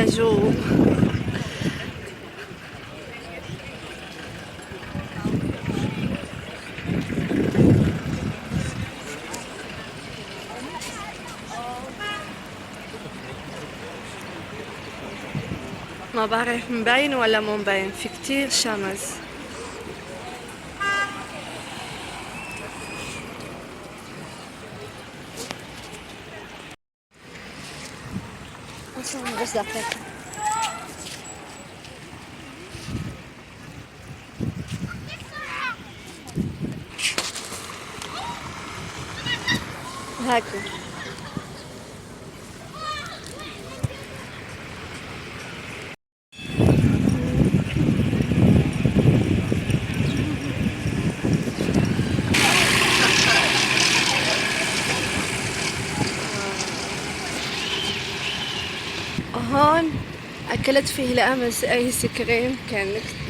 عجوب. ما بعرف مبين ولا مو مبين، في كتير شمس. اصلا بس دقيقة. هاكو هون أكلت فيه لأمس آيس كريم، كان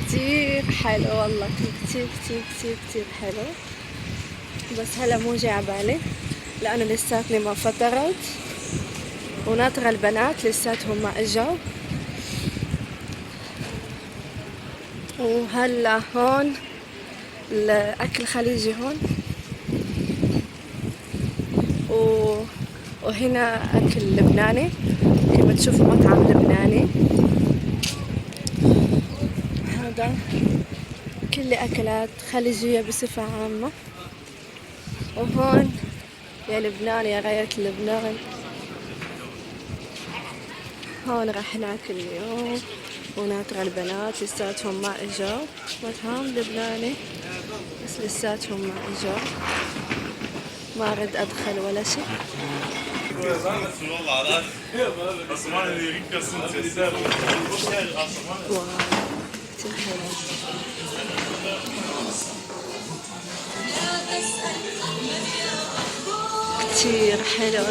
كتير حلو والله، كان كتير كتير كتير كتير حلو. بس هلا مو جاي عبالي لأنه لساتني ما فطرت وناطرة البنات لساتهم ما اجوا. وهلا هون الأكل خليجي هون وهنا أكل لبناني كما تشوفوا، مطعم لبناني. هذا كل أكلات خليجية بصفة عامة. وهون يا لبنان يا غاية لبنان، هون راح ناكل اليوم وناطرة البنات لساتهم ما اجوا. مطعم لبناني بس لساتهم ما اجوا، ما رد ادخل ولا شيء. واو كتير حلو. كتير حلو.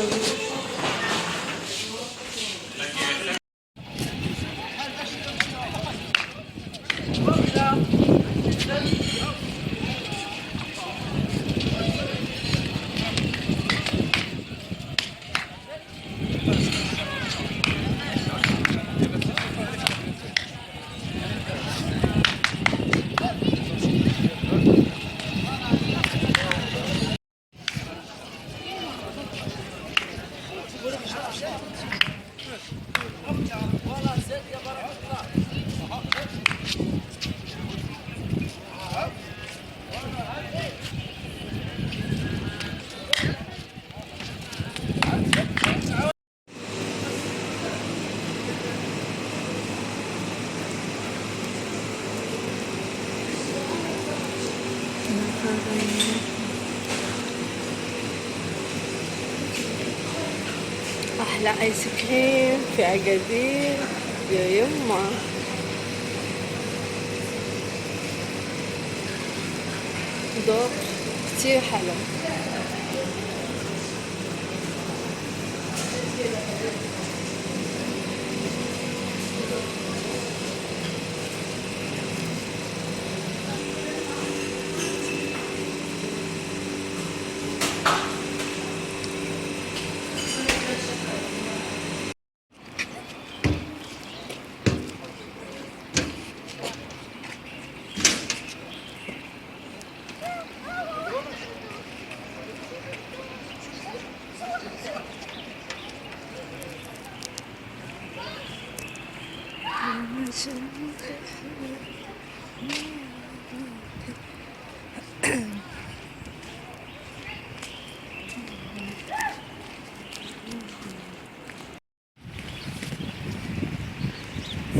احلى ايس كريم في اكادير يا يما. ذوق كتير حلو.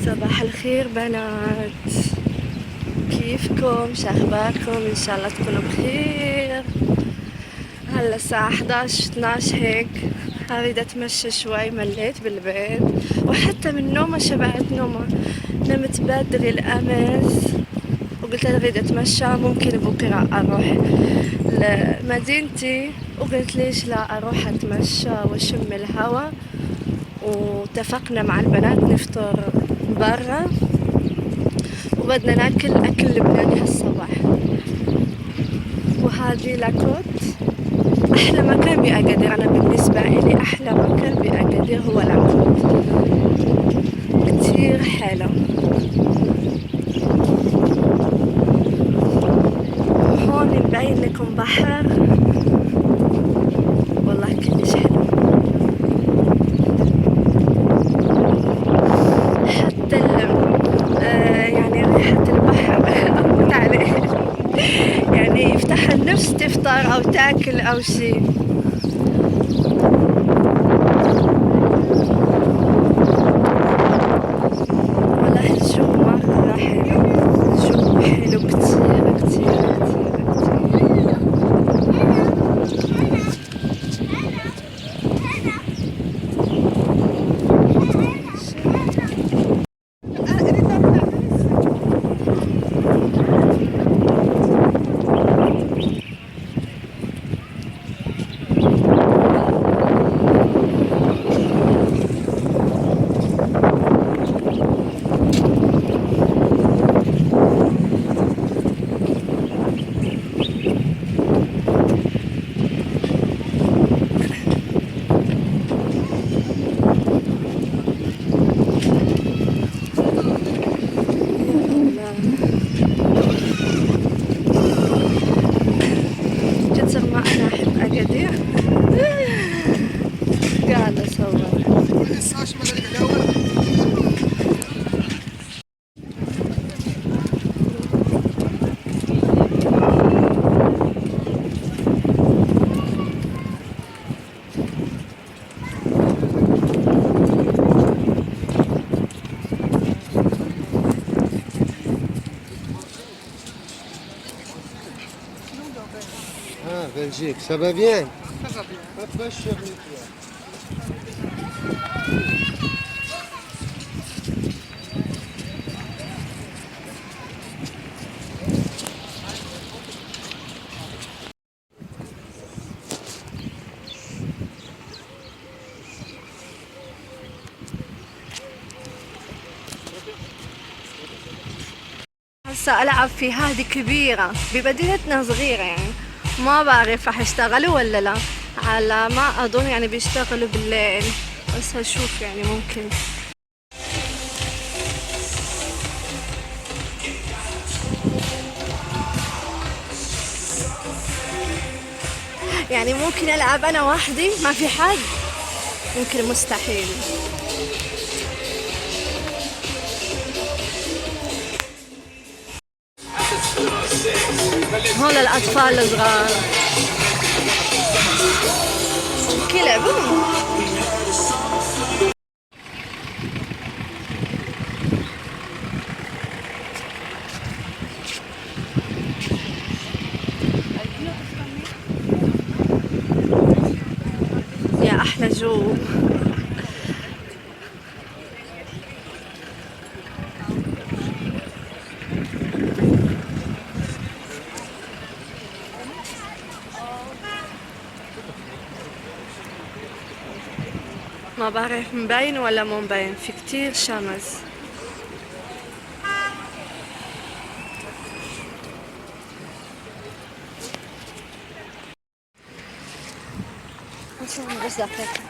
صباح الخير بنات، كيفكم؟ شاخباركم؟ ان شاء الله تكونوا بخير. هلا الساعة 11-12 هيك، اريد اتمشى شوي، مليت بالبيت وحتى من نومة شبعت نومة. نمت بدري الامس وقلت اريد اتمشى، ممكن بكرة اروح لمدينتي، وقلت ليش لا اروح اتمشى واشم الهوا. واتفقنا مع البنات نفطر برا وبدنا ناكل اكل لبناني هالصباح. وهذه لاكوت، احلى مكان باكادير. انا بالنسبه لي احلى مكان باكادير هو لاكوت. كتير حلو. هون مبين لكم بحر، والله كلش حلو. حتى يعني ريحة البحر أموت عليه. يعني يفتح النفس تفطر أو تاكل أو شي. والله الجو مرة حلو، الجو حلو كتير كتير كتير جزر ما أنا أحب أقدر. قاعدة أصور. Ah, Belgique, ça va bien? Ça va bien. هسا ألعب في هذه كبيرة بمدينتنا صغيرة، يعني ما بعرف رح يشتغلوا ولا لا. على ما أظن يعني بيشتغلوا بالليل، بس هشوف يعني ممكن. يعني ممكن ألعب أنا وحدي ما في حد؟ يمكن مستحيل. هون الأطفال الصغار كلاب. يا أحلى جو. ما بعرف مبين ولا مو مبين، في كتير شمس. بس دقيقة.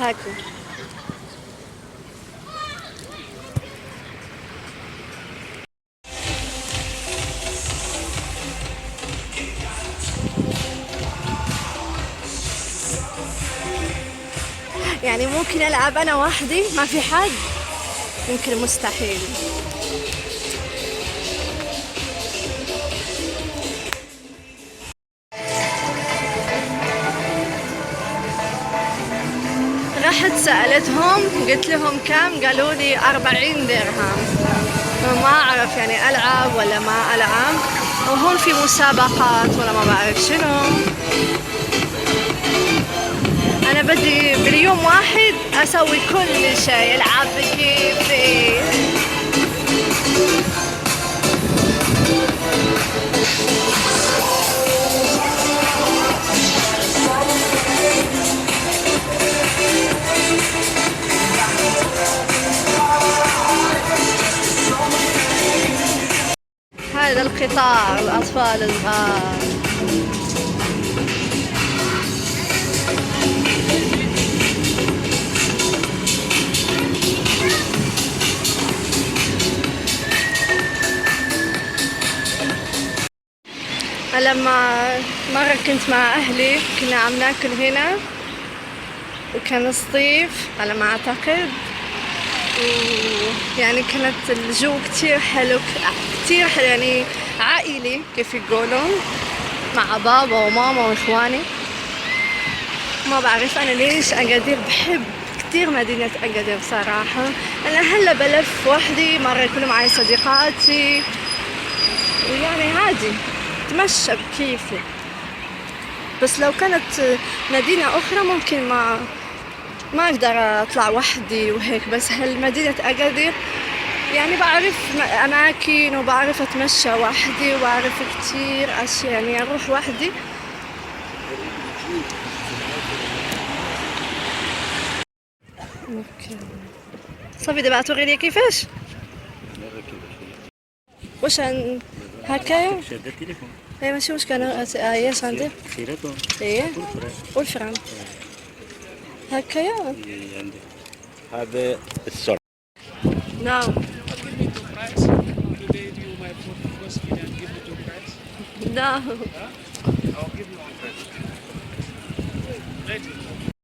هاكو يعني ممكن ألعب أنا وحدي ما في حد؟ يمكن مستحيل. رحت سألتهم قلت لهم كم، قالوا لي 40 درهم. ما أعرف يعني ألعب ولا ما ألعب، وهون في مسابقات ولا ما بعرف شنو. أنا بدي باليوم واحد أسوي كل شيء، ألعب بكيفي. هذا القطار القطار الأطفال الصغار. لما مرة كنت مع أهلي كنا عم ناكل هنا وكان الصيف على ما أعتقد، ويعني كانت الجو كتير حلو، كتير حلو يعني عائلي كيف يقولون، مع بابا وماما وإخواني. ما بعرف أنا ليش أكادير بحب كتير مدينة أكادير بصراحة. أنا هلا بلف وحدي، مرة يكونوا معي صديقاتي ويعني عادي تمشى بكيفي. بس لو كانت مدينة أخرى ممكن ما أقدر أطلع وحدي وهيك، بس هالمدينة أكادير يعني بعرف أماكن وبعرف أتمشى وحدي وبعرف كتير أشياء، يعني أروح وحدي. اوكي صافي دابا توريني كيفاش واش هكايا. شادة التليفون. اي ماشي مشكل، انا اش غندير. خيراتهم. ايه والفران هكايا. عندك هذا السرعة. نعم. No. I'll give you my first.